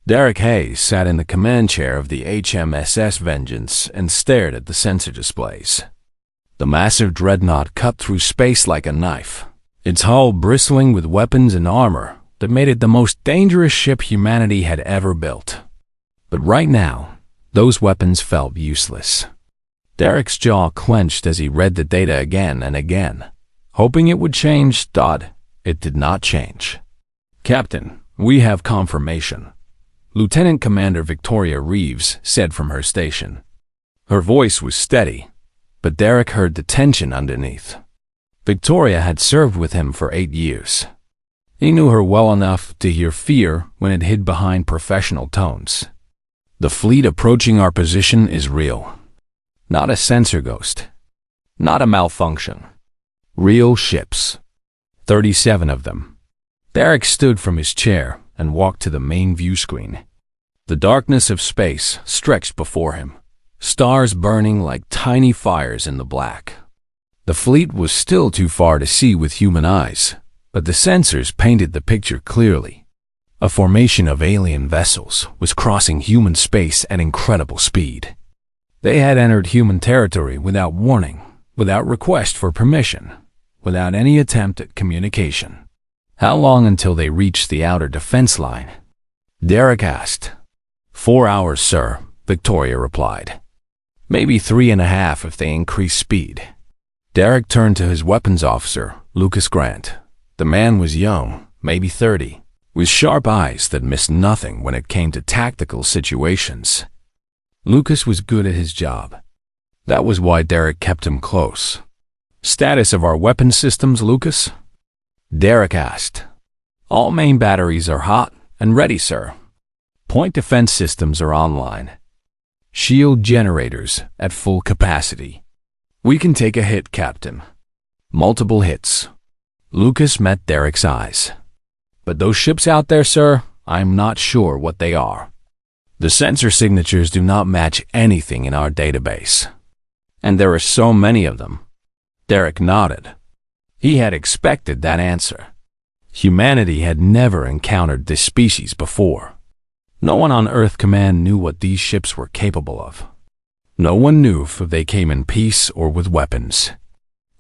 Derek Hayes sat in the command chair of the HMSS Vengeance and stared at the sensor displays. The massive dreadnought cut through space like a knife, its hull bristling with weapons and armor that made it the most dangerous ship humanity had ever built. But right now, those weapons felt useless. Derek's jaw clenched as he read the data again and again, hoping it would change. It did not change. "Captain, we have confirmation," Lieutenant Commander Victoria Reeves said from her station. Her voice was steady, but Derek heard the tension underneath. Victoria had served with him for 8 years. He knew her well enough to hear fear when it hid behind professional tones. "The fleet approaching our position is real. Not a sensor ghost. Not a malfunction. Real ships. 37 of them." Derek stood from his chair and walked to the main view screen. The darkness of space stretched before him, stars burning like tiny fires in the black. The fleet was still too far to see with human eyes, but the sensors painted the picture clearly. A formation of alien vessels was crossing human space at incredible speed. They had entered human territory without warning, without request for permission, without any attempt at communication. How long until they reached the outer defense line? Derek asked. 4 hours, sir, Victoria replied. Maybe 3.5 if they increase speed. Derek turned to his weapons officer, Lucas Grant. The man was young, maybe 30, with sharp eyes that missed nothing when it came to tactical situations. Lucas was good at his job. That was why Derek kept him close. "Status of our weapon systems, Lucas?" Derek asked. "All main batteries are hot and ready, sir. Point defense systems are online. Shield generators at full capacity. We can take a hit, Captain." Multiple hits. Lucas met Derek's eyes. "But those ships out there, sir, I'm not sure what they are. The sensor signatures do not match anything in our database. And there are so many of them." Derek nodded. He had expected that answer. Humanity had never encountered this species before. No one on Earth Command knew what these ships were capable of. No one knew if they came in peace or with weapons.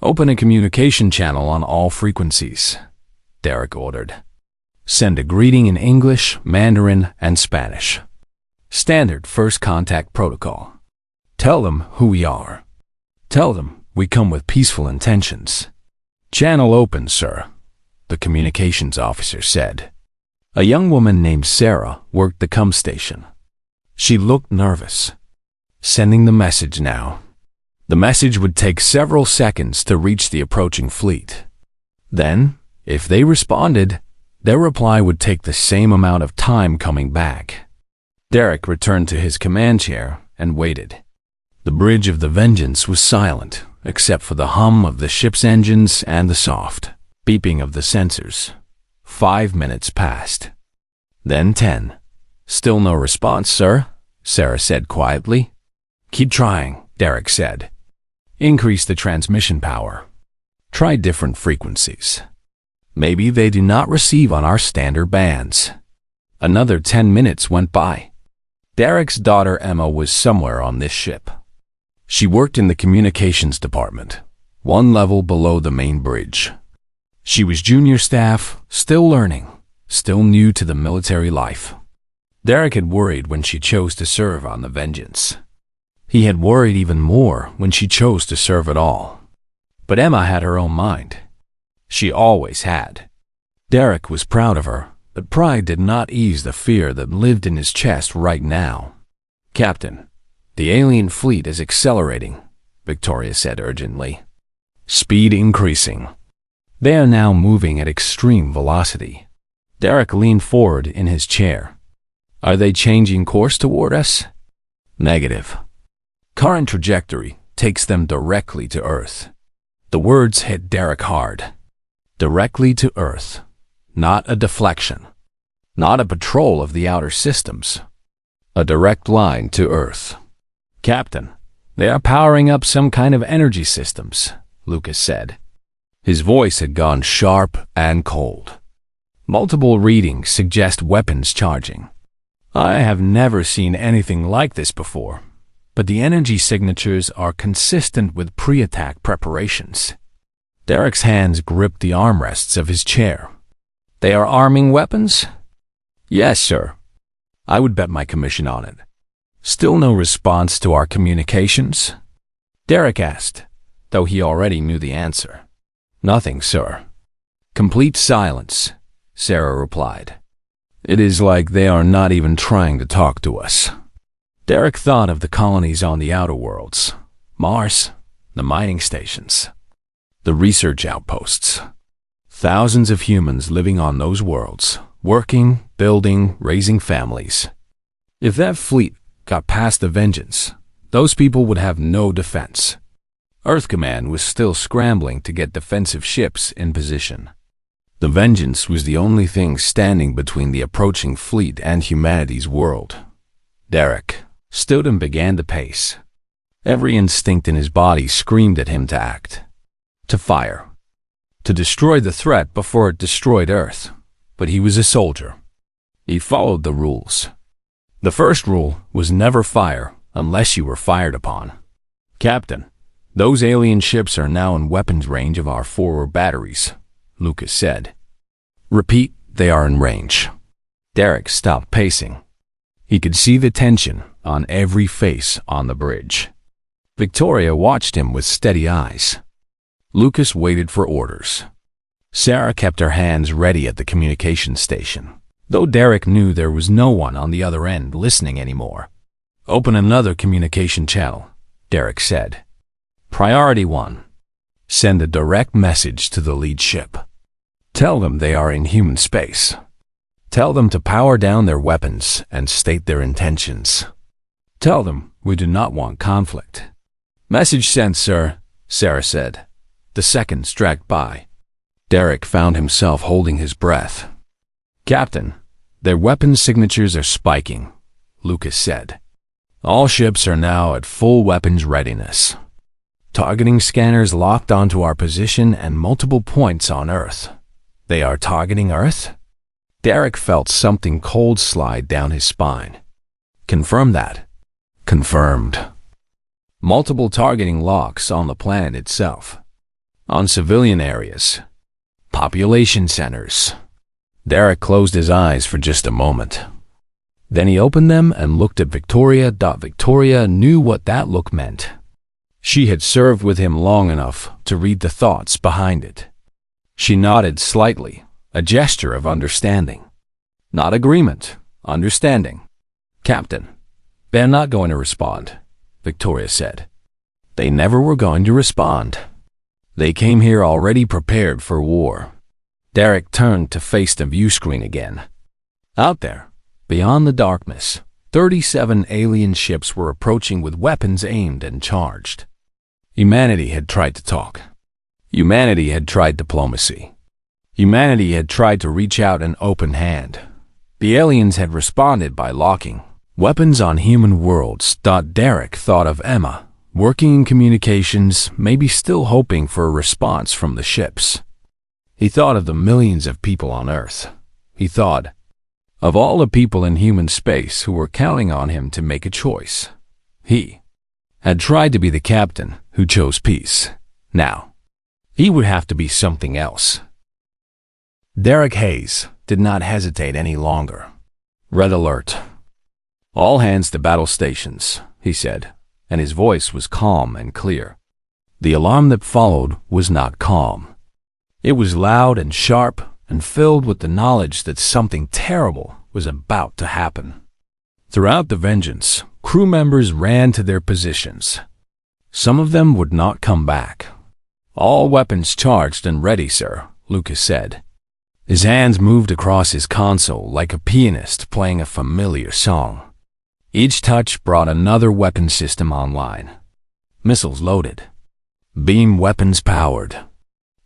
"Open a communication channel on all frequencies," Derek ordered. "Send a greeting in English, Mandarin, and Spanish. Standard first contact protocol. Tell them who we are. Tell them we come with peaceful intentions." "Channel open, sir," the communications officer said. A young woman named Sarah worked the comm station. She looked nervous. Sending the message now. The message would take several seconds to reach the approaching fleet. Then, if they responded, their reply would take the same amount of time coming back. Derek returned to his command chair and waited. The bridge of the Vengeance was silent, except for the hum of the ship's engines and the soft beeping of the sensors. 5 minutes passed. Then 10. "Still no response, sir," Sarah said quietly. "Keep trying," Derek said. "Increase the transmission power. Try different frequencies. Maybe they do not receive on our standard bands." Another 10 minutes went by. Derek's daughter Emma was somewhere on this ship. She worked in the communications department, one level below the main bridge. She was junior staff, still learning, still new to the military life. Derek had worried when she chose to serve on the Vengeance. He had worried even more when she chose to serve at all. But Emma had her own mind. She always had. Derek was proud of her, but pride did not ease the fear that lived in his chest right now. "Captain, the alien fleet is accelerating," Victoria said urgently. "Speed increasing. They are now moving at extreme velocity." Derek leaned forward in his chair. "Are they changing course toward us?" "Negative. Current trajectory takes them directly to Earth." The words hit Derek hard. Directly to Earth. Not a deflection. Not a patrol of the outer systems. A direct line to Earth. "Captain, they are powering up some kind of energy systems," Lucas said. His voice had gone sharp and cold. "Multiple readings suggest weapons charging. I have never seen anything like this before, but the energy signatures are consistent with pre-attack preparations. Derek's hands gripped the armrests of his chair. They are arming weapons? Yes, sir. I would bet my commission on it. Still no response to our communications? Derek asked, though he already knew the answer. Nothing, sir. Complete silence, Sarah replied. It is like they are not even trying to talk to us. Derek thought of the colonies on the outer worlds, Mars, the mining stations, the research outposts. Thousands of humans living on those worlds, working, building, raising families. If that fleet got past the Vengeance, those people would have no defense. Earth Command was still scrambling to get defensive ships in position. The Vengeance was the only thing standing between the approaching fleet and humanity's world. Derek stood and began to pace. Every instinct in his body screamed at him to act, to fire, to destroy the threat before it destroyed Earth. But he was a soldier. He followed the rules. The first rule was never fire unless you were fired upon. Captain, those alien ships are now in weapons range of our forward batteries, Lucas said. Repeat, they are in range. Derek stopped pacing. He could see the tension on every face on the bridge. Victoria watched him with steady eyes. Lucas waited for orders. Sarah kept her hands ready at the communication station, though Derek knew there was no one on the other end listening anymore. Open another communication channel, Derek said. Priority 1. Send a direct message to the lead ship. Tell them they are in human space. Tell them to power down their weapons and state their intentions. Tell them we do not want conflict. Message sent, sir, Sarah said. The seconds dragged by. Derek found himself holding his breath. Captain, their weapon signatures are spiking, Lucas said. All ships are now at full weapons readiness. Targeting scanners locked onto our position and multiple points on Earth. They are targeting Earth? Derek felt something cold slide down his spine. Confirm that. Confirmed. Multiple targeting locks on the planet itself. On civilian areas. Population centers. Derek closed his eyes for just a moment. Then he opened them and looked at Victoria. Victoria knew what that look meant. She had served with him long enough to read the thoughts behind it. She nodded slightly, a gesture of understanding. Not agreement, understanding. Captain, they're not going to respond, Victoria said. They never were going to respond. They came here already prepared for war. Derek turned to face the view screen again. Out there, beyond the darkness, 37 alien ships were approaching with weapons aimed and charged. Humanity had tried to talk. Humanity had tried diplomacy. Humanity had tried to reach out an open hand. The aliens had responded by locking weapons on human worlds. Derek thought of Emma, working in communications, maybe still hoping for a response from the ships. He thought of the millions of people on Earth. He thought of all the people in human space who were counting on him to make a choice. He had tried to be the captain who chose peace. Now, he would have to be something else. Derek Hayes did not hesitate any longer. Red alert. All hands to battle stations, he said, and his voice was calm and clear. The alarm that followed was not calm. It was loud and sharp and filled with the knowledge that something terrible was about to happen. Throughout the Vengeance, crew members ran to their positions. Some of them would not come back. All weapons charged and ready, sir, Lucas said. His hands moved across his console like a pianist playing a familiar song. Each touch brought another weapon system online. Missiles loaded. Beam weapons powered.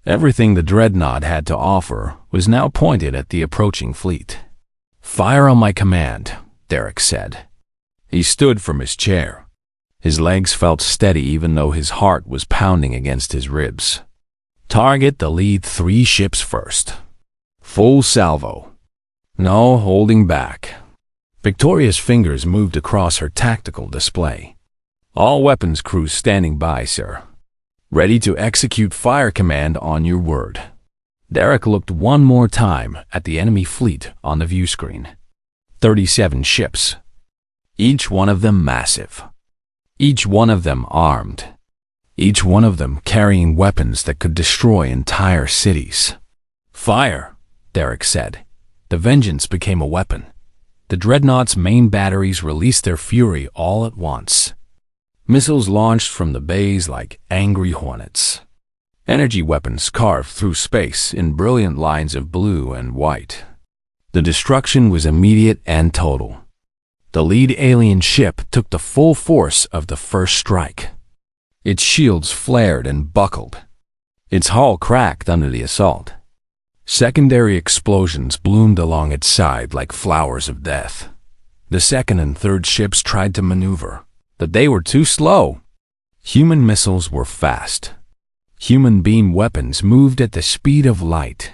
Everything the Dreadnought had to offer was now pointed at the approaching fleet. Fire on my command, Derek said. He stood from his chair. His legs felt steady even though his heart was pounding against his ribs. Target the lead 3 ships first. Full salvo. No holding back. Victoria's fingers moved across her tactical display. All weapons crews standing by, sir. Ready to execute fire command on your word. Derek looked one more time at the enemy fleet on the view screen. 37 ships. Each one of them massive. Each one of them armed. Each one of them carrying weapons that could destroy entire cities. Fire, Derek said. The Vengeance became a weapon. The Dreadnought's main batteries released their fury all at once. Missiles launched from the bays like angry hornets. Energy weapons carved through space in brilliant lines of blue and white. The destruction was immediate and total. The lead alien ship took the full force of the first strike. Its shields flared and buckled. Its hull cracked under the assault. Secondary explosions bloomed along its side like flowers of death. The second and third ships tried to maneuver, but they were too slow. Human missiles were fast. Human beam weapons moved at the speed of light.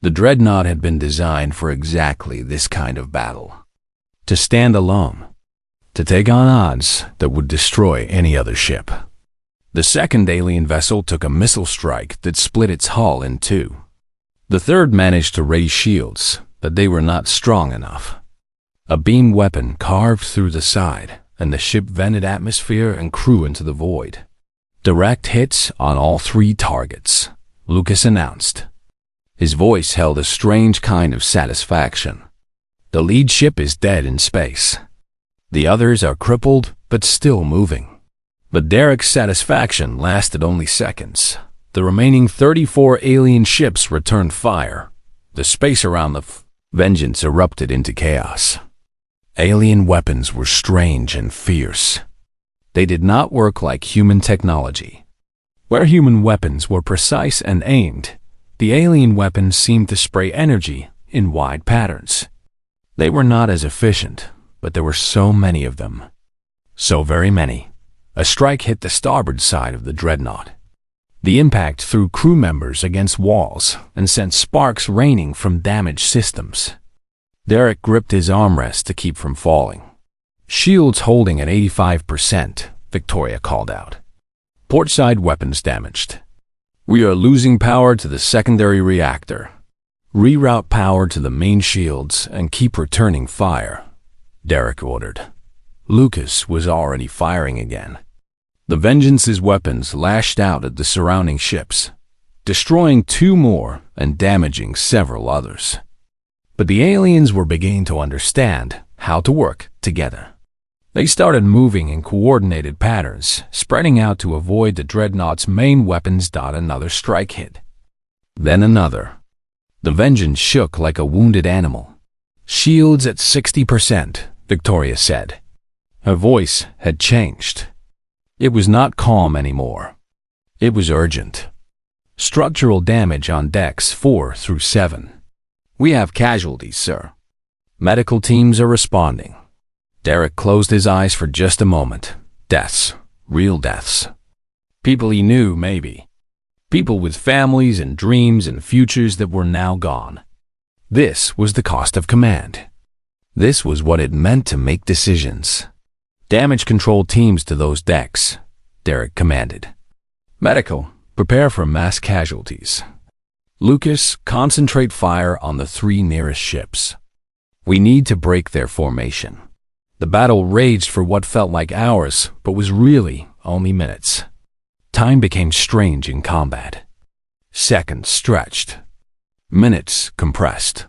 The Dreadnought had been designed for exactly this kind of battle. To stand alone. To take on odds that would destroy any other ship. The second alien vessel took a missile strike that split its hull in two. The third managed to raise shields, but they were not strong enough. A beam weapon carved through the side, and the ship vented atmosphere and crew into the void. Direct hits on all three targets, Lucas announced. His voice held a strange kind of satisfaction. The lead ship is dead in space. The others are crippled, but still moving. But Derek's satisfaction lasted only seconds. The remaining 34 alien ships returned fire. The space around the Vengeance erupted into chaos. Alien weapons were strange and fierce. They did not work like human technology. Where human weapons were precise and aimed, the alien weapons seemed to spray energy in wide patterns. They were not as efficient, but there were so many of them. So very many. A strike hit the starboard side of the Dreadnought. The impact threw crew members against walls and sent sparks raining from damaged systems. Derek gripped his armrest to keep from falling. Shields holding at 85%, Victoria called out. Portside weapons damaged. We are losing power to the secondary reactor. Reroute power to the main shields and keep returning fire, Derek ordered. Lucas was already firing again. The Vengeance's weapons lashed out at the surrounding ships, destroying 2 more and damaging several others. But the aliens were beginning to understand how to work together. They started moving in coordinated patterns, spreading out to avoid the Dreadnought's main weapons. Another strike hit. Then another. The Vengeance shook like a wounded animal. Shields at 60%, Victoria said. Her voice had changed. It was not calm anymore. It was urgent. Structural damage on decks 4 through 7. We have casualties, sir. Medical teams are responding. Derek closed his eyes for just a moment. Deaths. Real deaths. People he knew, maybe. People with families and dreams and futures that were now gone. This was the cost of command. This was what it meant to make decisions. Damage control teams to those decks, Derek commanded. Medical, prepare for mass casualties. Lucas, concentrate fire on the 3 nearest ships. We need to break their formation. The battle raged for what felt like hours, but was really only minutes. Time became strange in combat. Seconds stretched. Minutes compressed.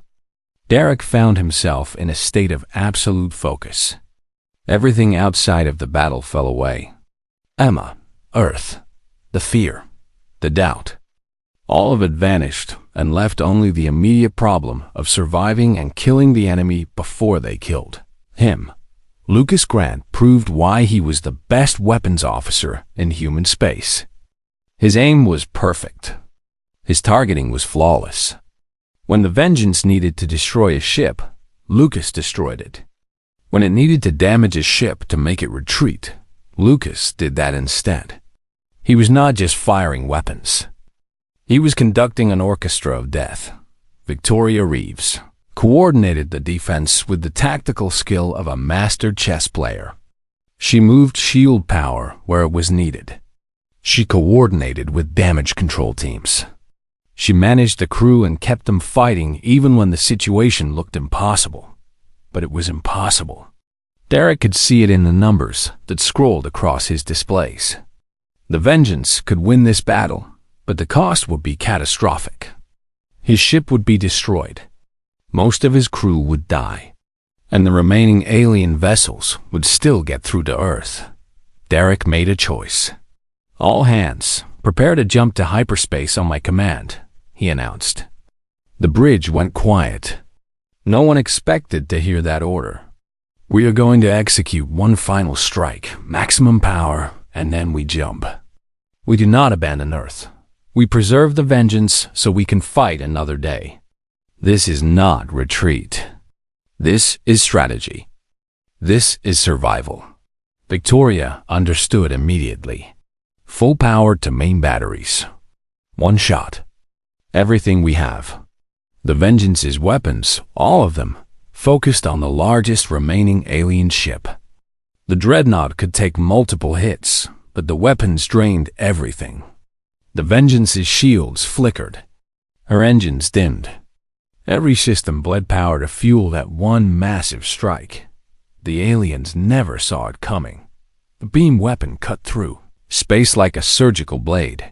Derek found himself in a state of absolute focus. Everything outside of the battle fell away. Emma, Earth, the fear, the doubt. All of it vanished and left only the immediate problem of surviving and killing the enemy before they killed him. Lucas Grant proved why he was the best weapons officer in human space. His aim was perfect. His targeting was flawless. When the Vengeance needed to destroy a ship, Lucas destroyed it. When it needed to damage a ship to make it retreat, Lucas did that instead. He was not just firing weapons. He was conducting an orchestra of death. Victoria Reeves, coordinated the defense with the tactical skill of a master chess player. She moved shield power where it was needed. She coordinated with damage control teams. She managed the crew and kept them fighting even when the situation looked impossible. But it was impossible. Derek could see it in the numbers that scrolled across his displays. The Vengeance could win this battle, but the cost would be catastrophic. His ship would be destroyed. Most of his crew would die, and the remaining alien vessels would still get through to Earth. Derek made a choice. "All hands, prepare to jump to hyperspace on my command," he announced. The bridge went quiet. No one expected to hear that order. "We are going to execute one final strike, maximum power, and then we jump. We do not abandon Earth. We preserve the Vengeance so we can fight another day. This is not retreat. This is strategy. This is survival." Victoria understood immediately. Full power to main batteries. One shot. Everything we have. The Vengeance's weapons, all of them, focused on the largest remaining alien ship. The Dreadnought could take multiple hits, but the weapons drained everything. The Vengeance's shields flickered. Her engines dimmed. Every system bled power to fuel that one massive strike. The aliens never saw it coming. The beam weapon cut through space like a surgical blade.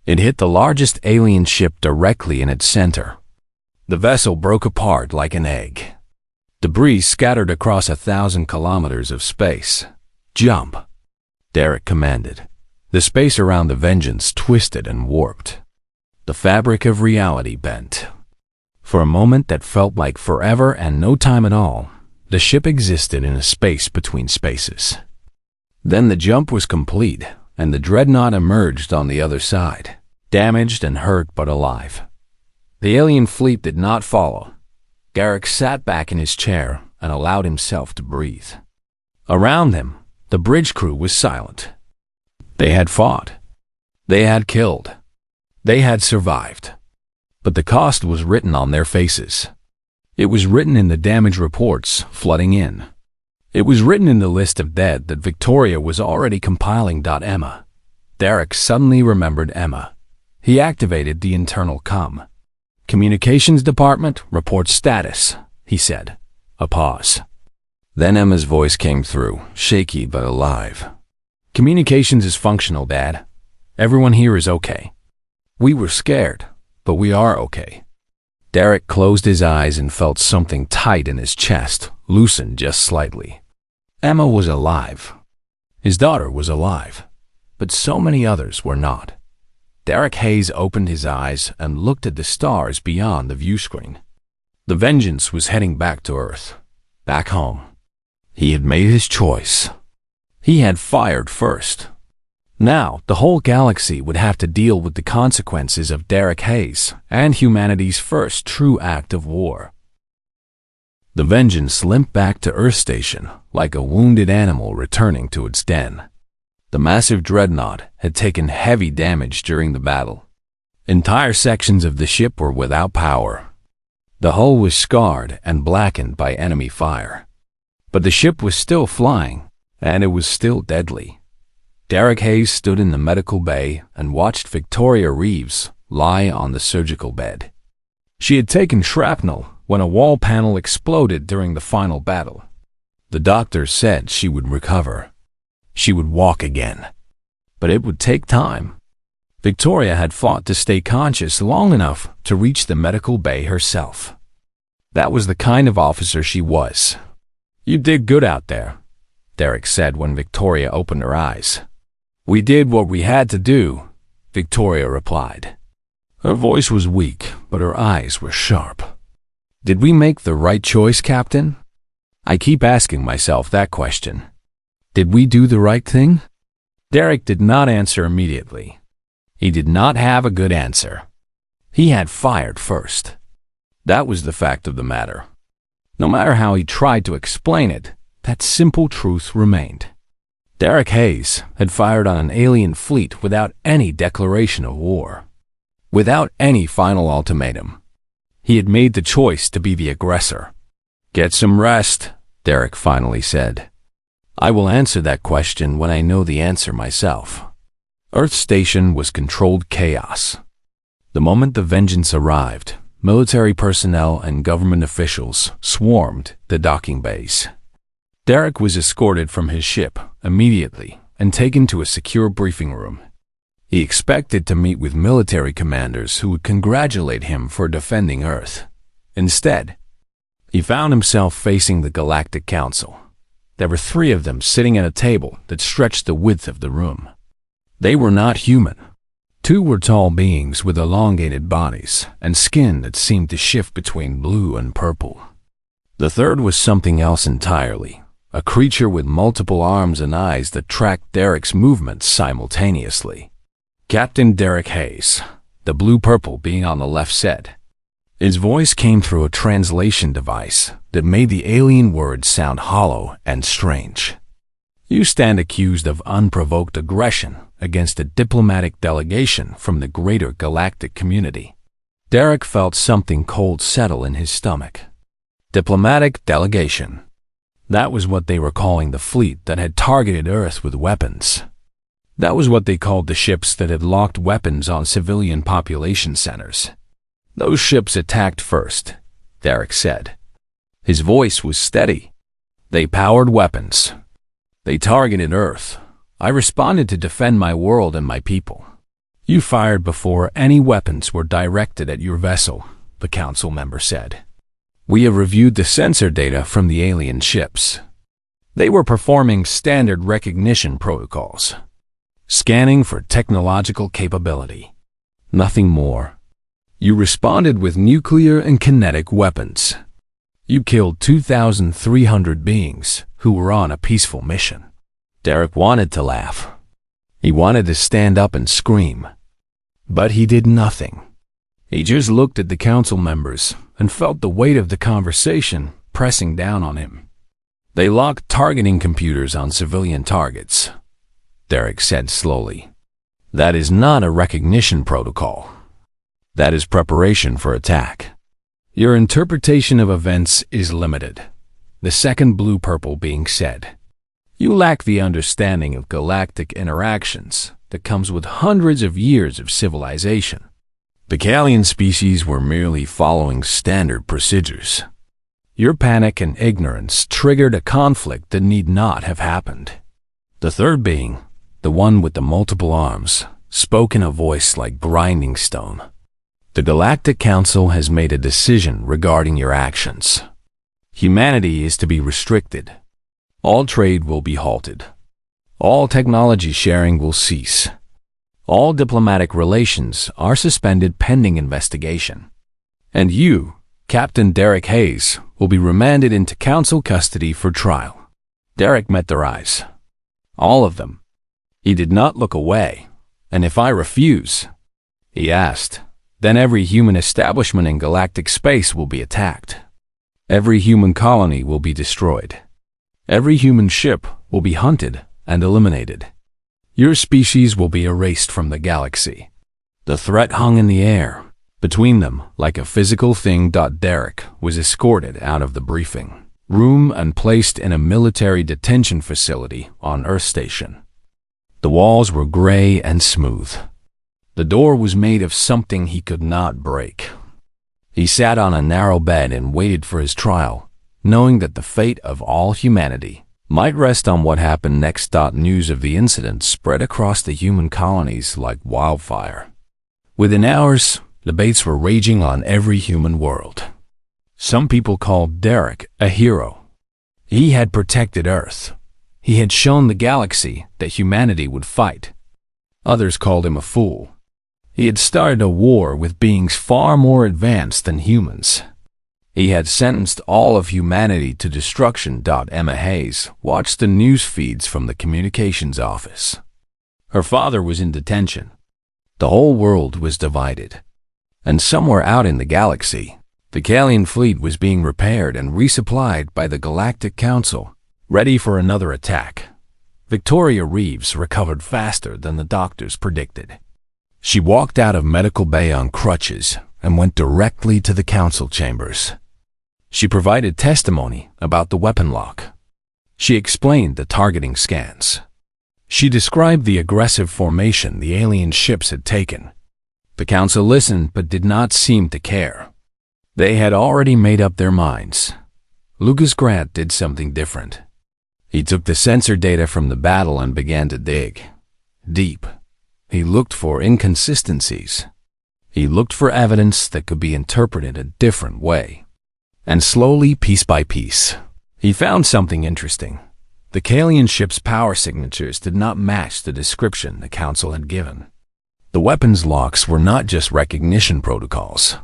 It hit the largest alien ship directly in its center. The vessel broke apart like an egg. Debris scattered across 1,000 kilometers of space. "Jump," Derek commanded. The space around the Vengeance twisted and warped. The fabric of reality bent. For a moment that felt like forever and no time at all, the ship existed in a space between spaces. Then the jump was complete, and the Dreadnought emerged on the other side, damaged and hurt but alive. The alien fleet did not follow. Derek sat back in his chair and allowed himself to breathe. Around him, the bridge crew was silent. They had fought. They had killed. They had survived. But the cost was written on their faces. It was written in the damage reports flooding in. It was written in the list of dead that Victoria was already compiling. Emma. Derek suddenly remembered Emma. He activated the internal comm. "Communications department, report status," he said. A pause. Then Emma's voice came through, shaky but alive. "Communications is functional, Dad. Everyone here is okay. We were scared, but we are okay." Derek closed his eyes and felt something tight in his chest, loosen just slightly. Emma was alive. His daughter was alive, but so many others were not. Derek Hayes opened his eyes and looked at the stars beyond the view screen. The Vengeance was heading back to Earth, back home. He had made his choice. He had fired first. Now, the whole galaxy would have to deal with the consequences of Derek Hayes and humanity's first true act of war. The Vengeance limped back to Earth Station like a wounded animal returning to its den. The massive Dreadnought had taken heavy damage during the battle. Entire sections of the ship were without power. The hull was scarred and blackened by enemy fire. But the ship was still flying, and it was still deadly. Derek Hayes stood in the medical bay and watched Victoria Reeves lie on the surgical bed. She had taken shrapnel when a wall panel exploded during the final battle. The doctors said she would recover. She would walk again. But it would take time. Victoria had fought to stay conscious long enough to reach the medical bay herself. That was the kind of officer she was. "You did good out there," Derek said when Victoria opened her eyes. "We did what we had to do," Victoria replied. Her voice was weak, but her eyes were sharp. "Did we make the right choice, Captain? I keep asking myself that question. Did we do the right thing?" Derek did not answer immediately. He did not have a good answer. He had fired first. That was the fact of the matter. No matter how he tried to explain it, that simple truth remained. Derek Hayes had fired on an alien fleet without any declaration of war, without any final ultimatum. He had made the choice to be the aggressor. "Get some rest," Derek finally said. "I will answer that question when I know the answer myself." Earth Station was controlled chaos. The moment the Vengeance arrived, military personnel and government officials swarmed the docking bays. Derek was escorted from his ship immediately and taken to a secure briefing room. He expected to meet with military commanders who would congratulate him for defending Earth. Instead, he found himself facing the Galactic Council. There were 3 of them sitting at a table that stretched the width of the room. They were not human. 2 were tall beings with elongated bodies and skin that seemed to shift between blue and purple. The third was something else entirely, a creature with multiple arms and eyes that tracked Derek's movements simultaneously. Captain Derek Hayes, the blue-purple being on the left, said. His voice came through a translation device that made the alien words sound hollow and strange. "You stand accused of unprovoked aggression against a diplomatic delegation from the greater galactic community." Derek felt something cold settle in his stomach. Diplomatic delegation. That was what they were calling the fleet that had targeted Earth with weapons. That was what they called the ships that had locked weapons on civilian population centers. "Those ships attacked first," Derek said. His voice was steady. "They powered weapons. They targeted Earth. I responded to defend my world and my people. You fired before any weapons were directed at your vessel," the council member said. "We have reviewed the sensor data from the alien ships. They were performing standard recognition protocols, scanning for technological capability. Nothing more. You responded with nuclear and kinetic weapons. You killed 2,300 beings who were on a peaceful mission." Derek wanted to laugh. He wanted to stand up and scream. But he did nothing. He just looked at the council members and felt the weight of the conversation pressing down on him. "They locked targeting computers on civilian targets," Derek said slowly. "That is not a recognition protocol. That is preparation for attack. Your interpretation of events is limited," the second blue-purple being said. "You lack the understanding of galactic interactions that comes with hundreds of years of civilization. The Kalian species were merely following standard procedures. Your panic and ignorance triggered a conflict that need not have happened." The third being, the one with the multiple arms, spoke in a voice like grinding stone. "The Galactic Council has made a decision regarding your actions. Humanity is to be restricted. All trade will be halted. All technology sharing will cease. All diplomatic relations are suspended pending investigation. And you, Captain Derek Hayes, will be remanded into council custody for trial." Derek met their eyes. All of them. He did not look away. "And if I refuse," he asked, "then every human establishment in galactic space will be attacked. Every human colony will be destroyed. Every human ship will be hunted and eliminated. Your species will be erased from the galaxy." The threat hung in the air, between them like a physical thing. Derek was escorted out of the briefing room and placed in a military detention facility on Earth Station. The walls were gray and smooth. The door was made of something he could not break. He sat on a narrow bed and waited for his trial, knowing that the fate of all humanity might rest on what happened next. News of the incident spread across the human colonies like wildfire. Within hours, debates were raging on every human world. Some people called Derek a hero. He had protected Earth. He had shown the galaxy that humanity would fight. Others called him a fool. He had started a war with beings far more advanced than humans. He had sentenced all of humanity to destruction. Emma Hayes watched the news feeds from the communications office. Her father was in detention. The whole world was divided. And somewhere out in the galaxy, the Kalian fleet was being repaired and resupplied by the Galactic Council, ready for another attack. Victoria Reeves recovered faster than the doctors predicted. She walked out of medical bay on crutches and went directly to the council chambers. She provided testimony about the weapon lock. She explained the targeting scans. She described the aggressive formation the alien ships had taken. The council listened but did not seem to care. They had already made up their minds. Lucas Grant did something different. He took the sensor data from the battle and began to dig deep. He looked for inconsistencies. He looked for evidence that could be interpreted a different way. And slowly, piece by piece, he found something interesting. The Kalian ship's power signatures did not match the description the council had given. The weapons locks were not just recognition protocols.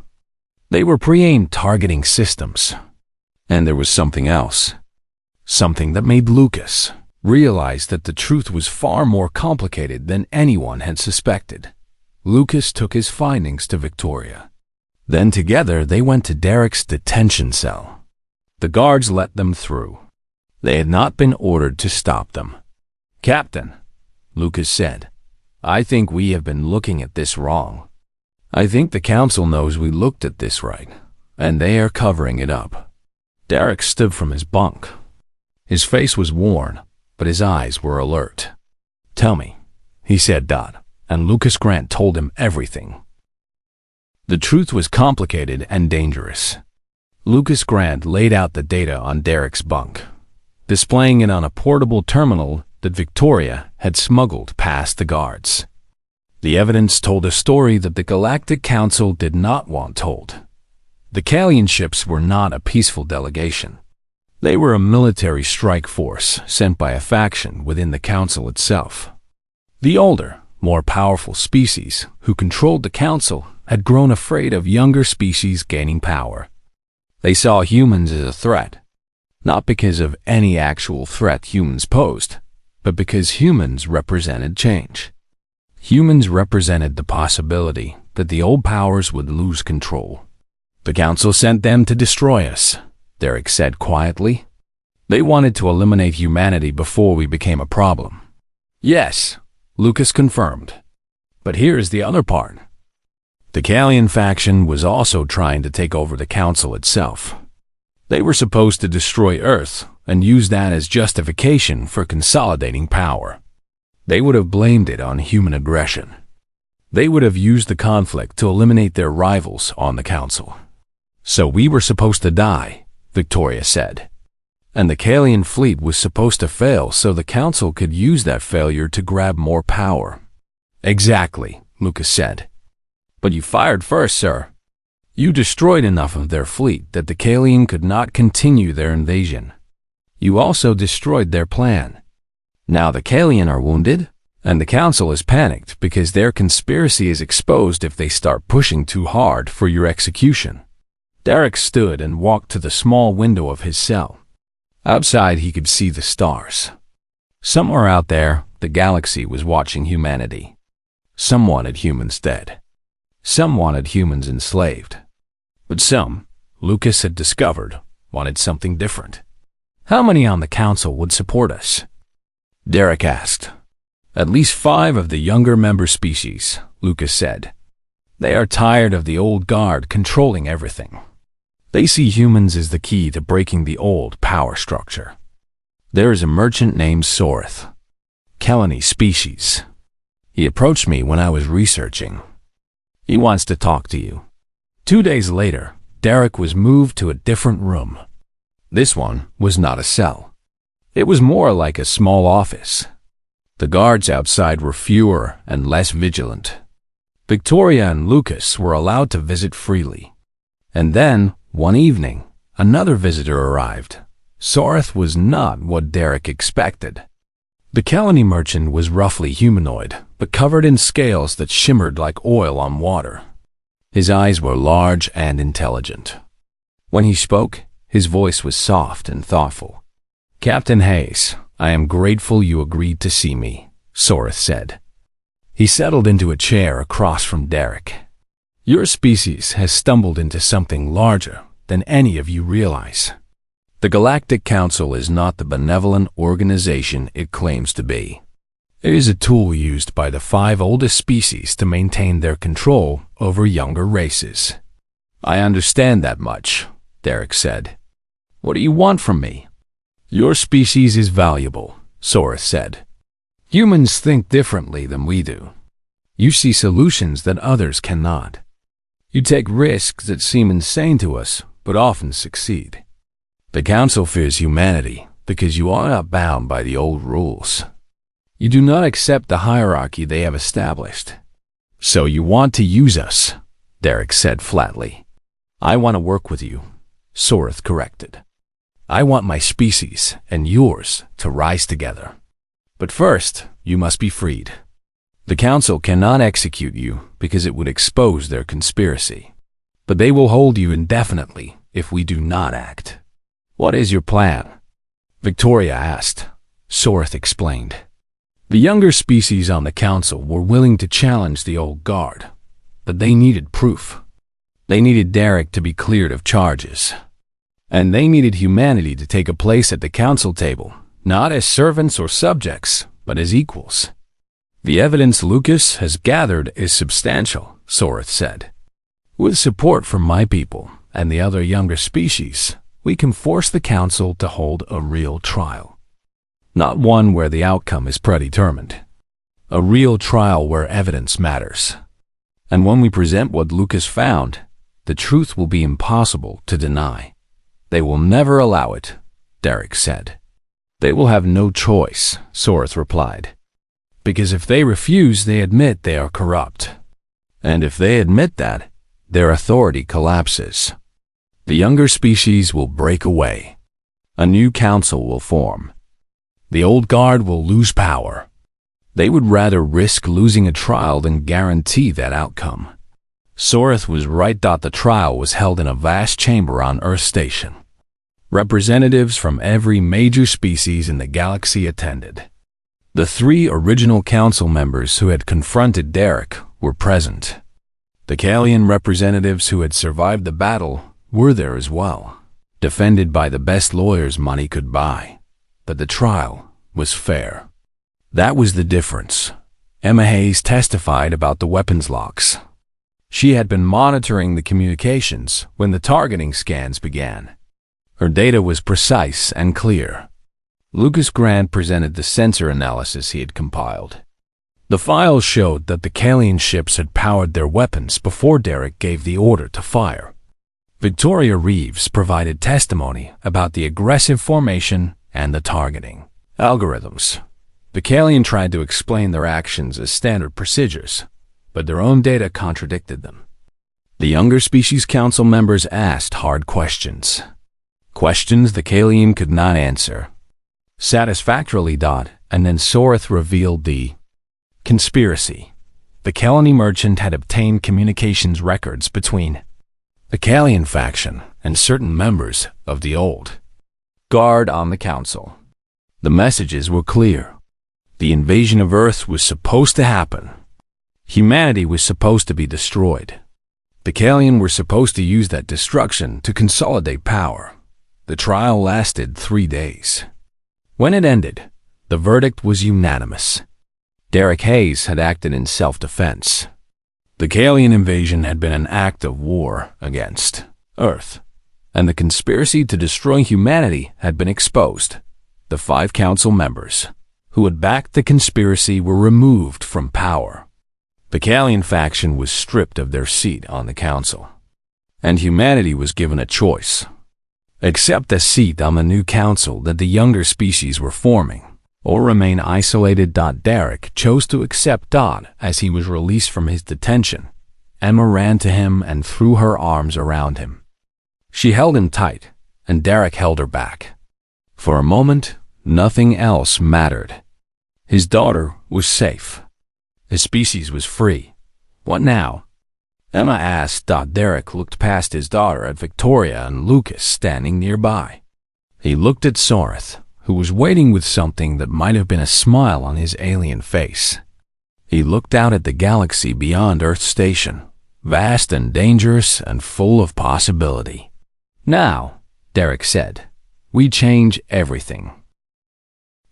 They were pre-aimed targeting systems. And there was something else. Something that made Lucas realize that the truth was far more complicated than anyone had suspected. Lucas took his findings to Victoria. Then together they went to Derek's detention cell. The guards let them through. They had not been ordered to stop them. "Captain," Lucas said, "I think we have been looking at this wrong. I think the council knows we looked at this right, and they are covering it up." Derek stood from his bunk. His face was worn, but his eyes were alert. "Tell me," he said, and Lucas Grant told him everything. The truth was complicated and dangerous. Lucas Grant laid out the data on Derek's bunk, displaying it on a portable terminal that Victoria had smuggled past the guards. The evidence told a story that the Galactic Council did not want told. The Kalian ships were not a peaceful delegation. They were a military strike force sent by a faction within the Council itself. The older, more powerful species who controlled the Council had grown afraid of younger species gaining power. They saw humans as a threat, not because of any actual threat humans posed, but because humans represented change. Humans represented the possibility that the old powers would lose control. "The Council sent them to destroy us," Derek said quietly. "They wanted to eliminate humanity before we became a problem." "Yes," Lucas confirmed. "But here's the other part. The Kalian faction was also trying to take over the Council itself. They were supposed to destroy Earth and use that as justification for consolidating power. They would have blamed it on human aggression. They would have used the conflict to eliminate their rivals on the Council. So we were supposed to die, Victoria said. And the Kalian fleet was supposed to fail so the Council could use that failure to grab more power. Exactly, Lucas said. But you fired first, sir. You destroyed enough of their fleet that the Kalian could not continue their invasion. You also destroyed their plan. Now the Kalian are wounded, and the Council is panicked because their conspiracy is exposed if they start pushing too hard for your execution. Derek stood and walked to the small window of his cell. Outside he could see the stars. Somewhere out there, the galaxy was watching humanity. Some wanted humans dead. Some wanted humans enslaved. But some, Lucas had discovered, wanted something different. How many on the Council would support us? Derek asked. At least 5 of the younger member species, Lucas said. They are tired of the old guard controlling everything. They see humans as the key to breaking the old power structure. There is a merchant named Sorth, Kelani species. He approached me when I was researching. He wants to talk to you. 2 days later, Derek was moved to a different room. This one was not a cell. It was more like a small office. The guards outside were fewer and less vigilant. Victoria and Lucas were allowed to visit freely. And then, one evening, another visitor arrived. Sorth was not what Derek expected. The Kelani merchant was roughly humanoid, but covered in scales that shimmered like oil on water. His eyes were large and intelligent. When he spoke, his voice was soft and thoughtful. Captain Hayes, I am grateful you agreed to see me, Sorth said. He settled into a chair across from Derek. Your species has stumbled into something larger than any of you realize. The Galactic Council is not the benevolent organization it claims to be. It is a tool used by the 5 oldest species to maintain their control over younger races. I understand that much, Derek said. What do you want from me? Your species is valuable, Soreth said. Humans think differently than we do. You see solutions that others cannot. You take risks that seem insane to us, but often succeed. The Council fears humanity because you are not bound by the old rules. You do not accept the hierarchy they have established. So you want to use us, Derek said flatly. I want to work with you, Soreth corrected. I want my species and yours to rise together. But first, you must be freed. The Council cannot execute you because it would expose their conspiracy. But they will hold you indefinitely if we do not act. What is your plan? Victoria asked. Soreth explained. The younger species on the Council were willing to challenge the old guard, but they needed proof. They needed Derek to be cleared of charges. And they needed humanity to take a place at the Council table, not as servants or subjects, but as equals. The evidence Lucas has gathered is substantial, Soreth said. With support from my people and the other younger species, we can force the Council to hold a real trial. Not one where the outcome is predetermined. A real trial where evidence matters. And when we present what Lucas found, the truth will be impossible to deny. They will never allow it, Derek said. They will have no choice, Soreth replied. Because if they refuse, they admit they are corrupt. And if they admit that, their authority collapses. The younger species will break away. A new council will form. The old guard will lose power. They would rather risk losing a trial than guarantee that outcome. Soreth was right. The trial was held in a vast chamber on Earth Station. Representatives from every major species in the galaxy attended. The 3 original council members who had confronted Derek were present. The Kalian representatives who had survived the battle were there as well, defended by the best lawyers money could buy. But the trial was fair. That was the difference. Emma Hayes testified about the weapons locks. She had been monitoring the communications when the targeting scans began. Her data was precise and clear. Lucas Grant presented the sensor analysis he had compiled. The files showed that the Kalian ships had powered their weapons before Derek gave the order to fire. Victoria Reeves provided testimony about the aggressive formation and the targeting algorithms. The Kalian tried to explain their actions as standard procedures, but their own data contradicted them. The younger species council members asked hard questions. Questions the Kalian could not answer. Satisfactorily. And then Soreth revealed the conspiracy. The Kalani merchant had obtained communications records between the Kalian faction and certain members of the old guard on the council. The messages were clear. The invasion of Earth was supposed to happen. Humanity was supposed to be destroyed. The Kalian were supposed to use that destruction to consolidate power. The trial lasted 3 days. When it ended, the verdict was unanimous. Derek Hayes had acted in self-defense. The Kalian invasion had been an act of war against Earth, and the conspiracy to destroy humanity had been exposed. The 5 council members who had backed the conspiracy were removed from power. The Kalian faction was stripped of their seat on the council, and humanity was given a choice. Accept a seat on the new council that the younger species were forming, or remain isolated. Derek chose to accept. As he was released from his detention, Emma ran to him and threw her arms around him. She held him tight, and Derek held her back. For a moment, nothing else mattered. His daughter was safe. His species was free. What now? Emma asked. Derek looked past his daughter at Victoria and Lucas standing nearby. He looked at Soreth, who was waiting with something that might have been a smile on his alien face. He looked out at the galaxy beyond Earth Station, vast and dangerous and full of possibility. Now, Derek said, we change everything.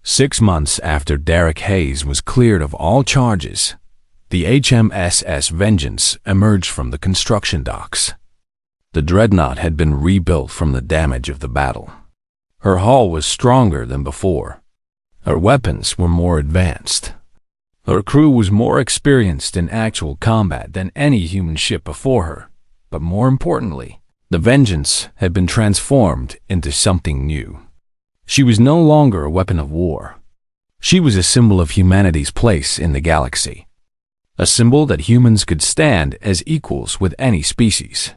6 months after Derek Hayes was cleared of all charges, the HMSS Vengeance emerged from the construction docks. The dreadnought had been rebuilt from the damage of the battle. Her hull was stronger than before. Her weapons were more advanced. Her crew was more experienced in actual combat than any human ship before her. But more importantly, the Vengeance had been transformed into something new. She was no longer a weapon of war. She was a symbol of humanity's place in the galaxy. A symbol that humans could stand as equals with any species.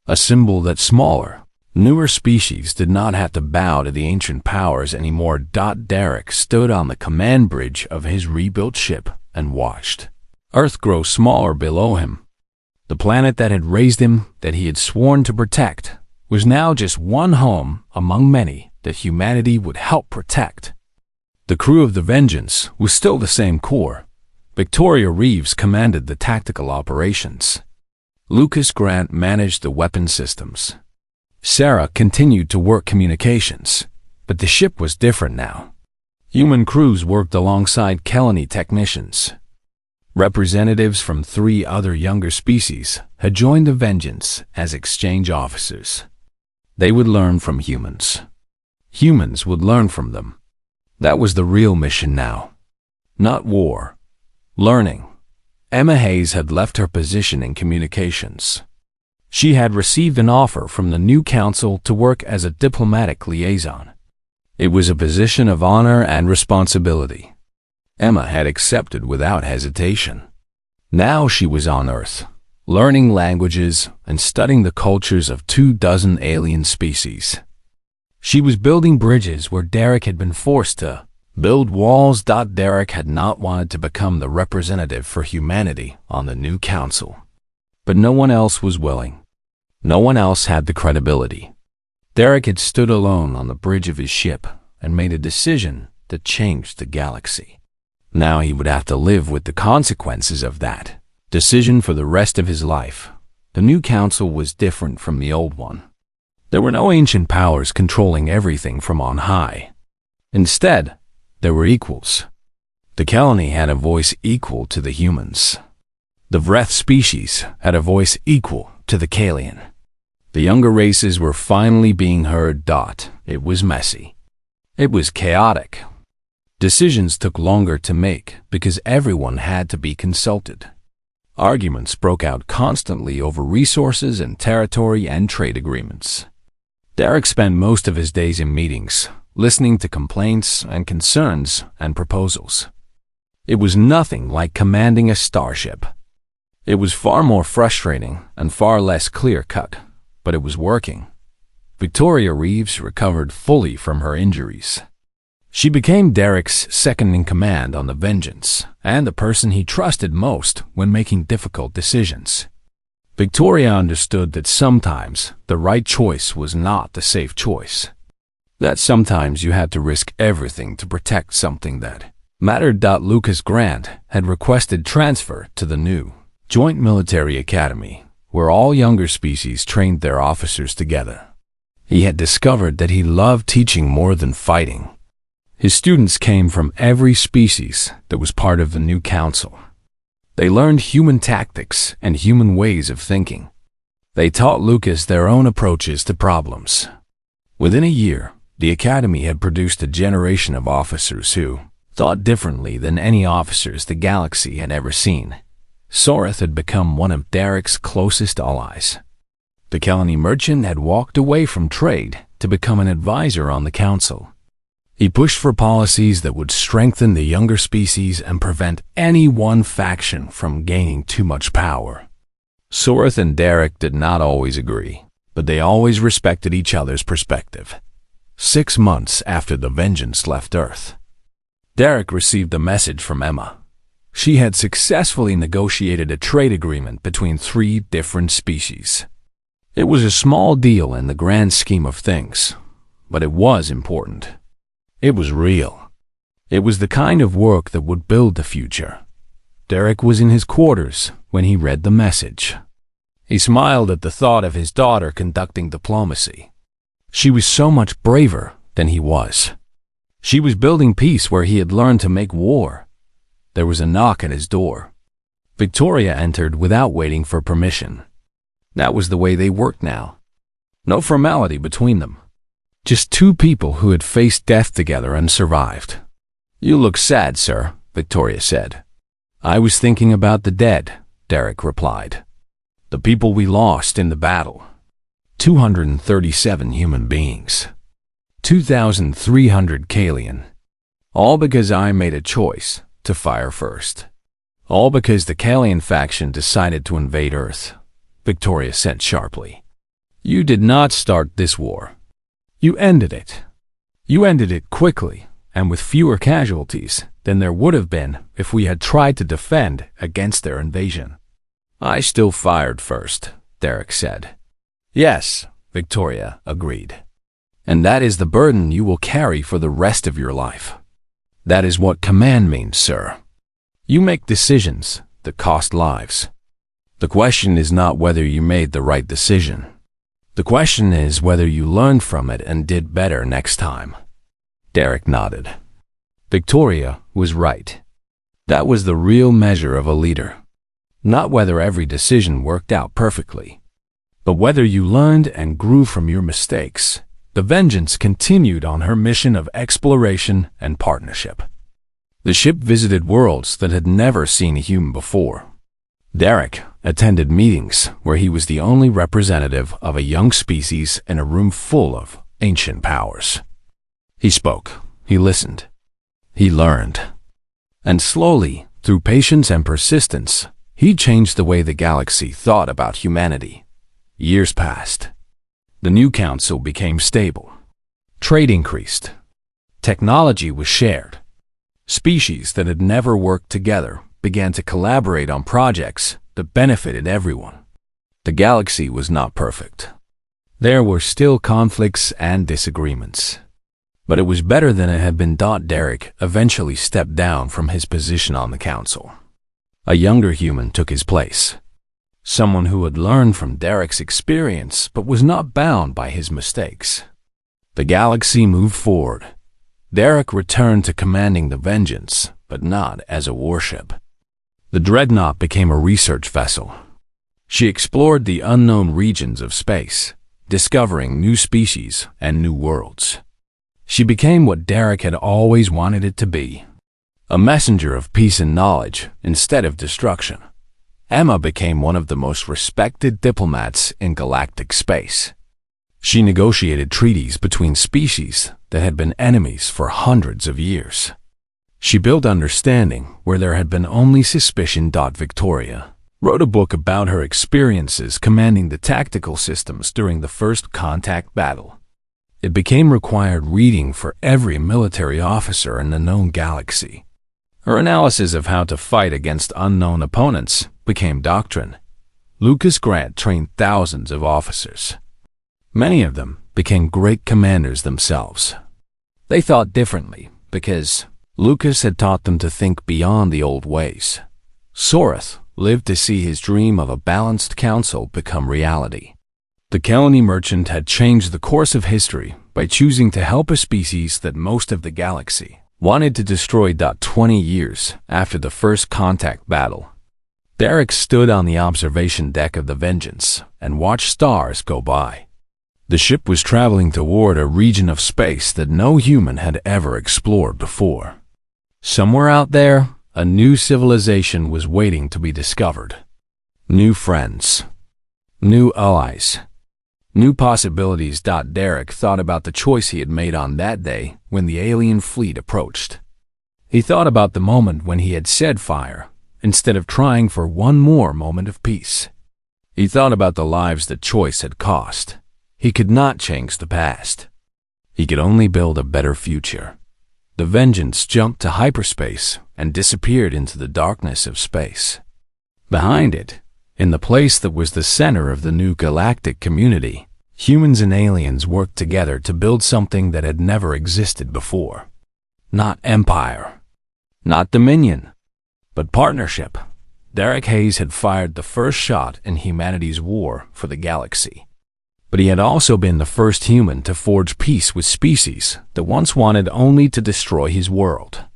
A symbol that smaller, newer species did not have to bow to the ancient powers anymore. Derek stood on the command bridge of his rebuilt ship and watched Earth grow smaller below him. The planet that had raised him, that he had sworn to protect, was now just one home among many that humanity would help protect. The crew of the Vengeance was still the same core. Victoria Reeves commanded the tactical operations. Lucas Grant managed the weapon systems. Sarah continued to work communications, but the ship was different now. Human crews worked alongside Kelani technicians. Representatives from 3 other younger species had joined the Vengeance as exchange officers. They would learn from humans. Humans would learn from them. That was the real mission now. Not war. Learning. Emma Hayes had left her position in communications. She had received an offer from the new council to work as a diplomatic liaison. It was a position of honor and responsibility. Emma had accepted without hesitation. Now she was on Earth, learning languages and studying the cultures of 24 alien species. She was building bridges where Derek had been forced to build walls. Derek had not wanted to become the representative for humanity on the new council. But no one else was willing. No one else had the credibility. Derek had stood alone on the bridge of his ship and made a decision that changed the galaxy. Now he would have to live with the consequences of that decision for the rest of his life. The new council was different from the old one. There were no ancient powers controlling everything from on high. Instead, there were equals. The Kelani had a voice equal to the humans. The Vreth species had a voice equal to the Kalian. The younger races were finally being heard. It was messy. It was chaotic. Decisions took longer to make because everyone had to be consulted. Arguments broke out constantly over resources and territory and trade agreements. Derek spent most of his days in meetings, listening to complaints and concerns and proposals. It was nothing like commanding a starship. It was far more frustrating and far less clear-cut, but it was working. Victoria Reeves recovered fully from her injuries. She became Derek's second-in-command on the Vengeance and the person he trusted most when making difficult decisions. Victoria understood that sometimes the right choice was not the safe choice. That sometimes you had to risk everything to protect something that mattered. Lucas Grant had requested transfer to the new Joint Military Academy, where all younger species trained their officers together. He had discovered that he loved teaching more than fighting. His students came from every species that was part of the new council. They learned human tactics and human ways of thinking. They taught Lucas their own approaches to problems. Within a year, the Academy had produced a generation of officers who thought differently than any officers the galaxy had ever seen. Soreth had become one of Derek's closest allies. The Kelani merchant had walked away from trade to become an advisor on the council. He pushed for policies that would strengthen the younger species and prevent any one faction from gaining too much power. Soreth and Derek did not always agree, but they always respected each other's perspective. 6 months after the Vengeance left Earth, Derek received a message from Emma. She had successfully negotiated a trade agreement between 3 different species. It was a small deal in the grand scheme of things, but it was important. It was real. It was the kind of work that would build the future. Derek was in his quarters when he read the message. He smiled at the thought of his daughter conducting diplomacy. She was so much braver than he was. She was building peace where he had learned to make war. There was a knock at his door. Victoria entered without waiting for permission. That was the way they worked now. No formality between them. Just two people who had faced death together and survived. "You look sad, sir," Victoria said. "I was thinking about the dead," Derek replied. "The people we lost in the battle. 237 human beings. 2,300 Kalian. All because I made a choice to fire first. All because the Kalian faction decided to invade Earth," Victoria said sharply. "You did not start this war. You ended it. You ended it quickly and with fewer casualties than there would have been if we had tried to defend against their invasion." "I still fired first," Derek said. "Yes," Victoria agreed. "And that is the burden you will carry for the rest of your life. That is what command means, sir. You make decisions that cost lives. The question is not whether you made the right decision. The question is whether you learned from it and did better next time." Derek nodded. Victoria was right. That was the real measure of a leader. Not whether every decision worked out perfectly, but whether you learned and grew from your mistakes. The Vengeance continued on her mission of exploration and partnership. The ship visited worlds that had never seen a human before. Derek attended meetings where he was the only representative of a young species in a room full of ancient powers. He spoke, he listened, he learned. And slowly, through patience and persistence, he changed the way the galaxy thought about humanity. Years passed. The new council became stable. Trade increased. Technology was shared. Species that had never worked together began to collaborate on projects that benefited everyone. The galaxy was not perfect. There were still conflicts and disagreements. But it was better than it had been. Derek eventually stepped down from his position on the council. A younger human took his place. Someone who had learned from Derek's experience but was not bound by his mistakes. The galaxy moved forward. Derek returned to commanding the Vengeance, but not as a warship. The Dreadnought became a research vessel. She explored the unknown regions of space, discovering new species and new worlds. She became what Derek had always wanted it to be, a messenger of peace and knowledge instead of destruction. Emma became one of the most respected diplomats in galactic space. She negotiated treaties between species that had been enemies for hundreds of years. She built understanding where there had been only suspicion. Victoria wrote a book about her experiences commanding the tactical systems during the first contact battle. It became required reading for every military officer in the known galaxy. Her analysis of how to fight against unknown opponents became doctrine. Lucas Grant trained thousands of officers. Many of them became great commanders themselves. They thought differently because Lucas had taught them to think beyond the old ways. Sorath lived to see his dream of a balanced council become reality. The Kelani merchant had changed the course of history by choosing to help a species that most of the galaxy wanted to destroy. 20 years after the first contact battle, Derek stood on the observation deck of the Vengeance and watched stars go by. The ship was traveling toward a region of space that no human had ever explored before. Somewhere out there, a new civilization was waiting to be discovered. New friends. New allies. New possibilities. Derek thought about the choice he had made on that day when the alien fleet approached. He thought about the moment when he had said fire, instead of trying for one more moment of peace. He thought about the lives that choice had cost. He could not change the past. He could only build a better future. The Vengeance jumped to hyperspace and disappeared into the darkness of space. Behind it, in the place that was the center of the new galactic community, humans and aliens worked together to build something that had never existed before. Not empire, not dominion, but partnership. Derek Hayes had fired the first shot in humanity's war for the galaxy. But he had also been the first human to forge peace with species that once wanted only to destroy his world.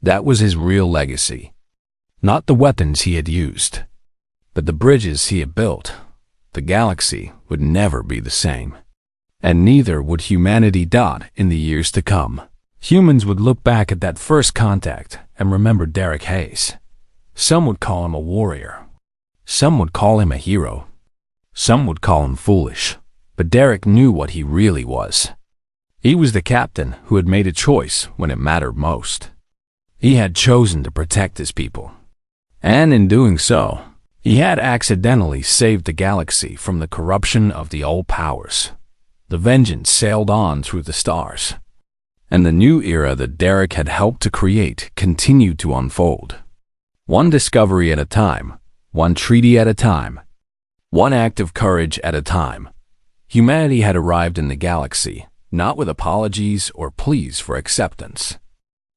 That was his real legacy. Not the weapons he had used, but the bridges he had built, the galaxy would never be the same. And neither would humanity. In the years to come, humans would look back at that first contact and remember Derek Hayes. Some would call him a warrior. Some would call him a hero. Some would call him foolish. But Derek knew what he really was. He was the captain who had made a choice when it mattered most. He had chosen to protect his people. And in doing so, he had accidentally saved the galaxy from the corruption of the old powers. The vengeance sailed on through the stars. And the new era that Derek had helped to create continued to unfold. One discovery at a time, one treaty at a time, one act of courage at a time. Humanity had arrived in the galaxy, not with apologies or pleas for acceptance.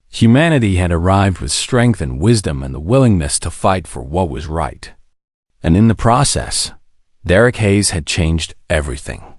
Humanity had arrived with strength and wisdom and the willingness to fight for what was right. And in the process, Derek Hayes had changed everything.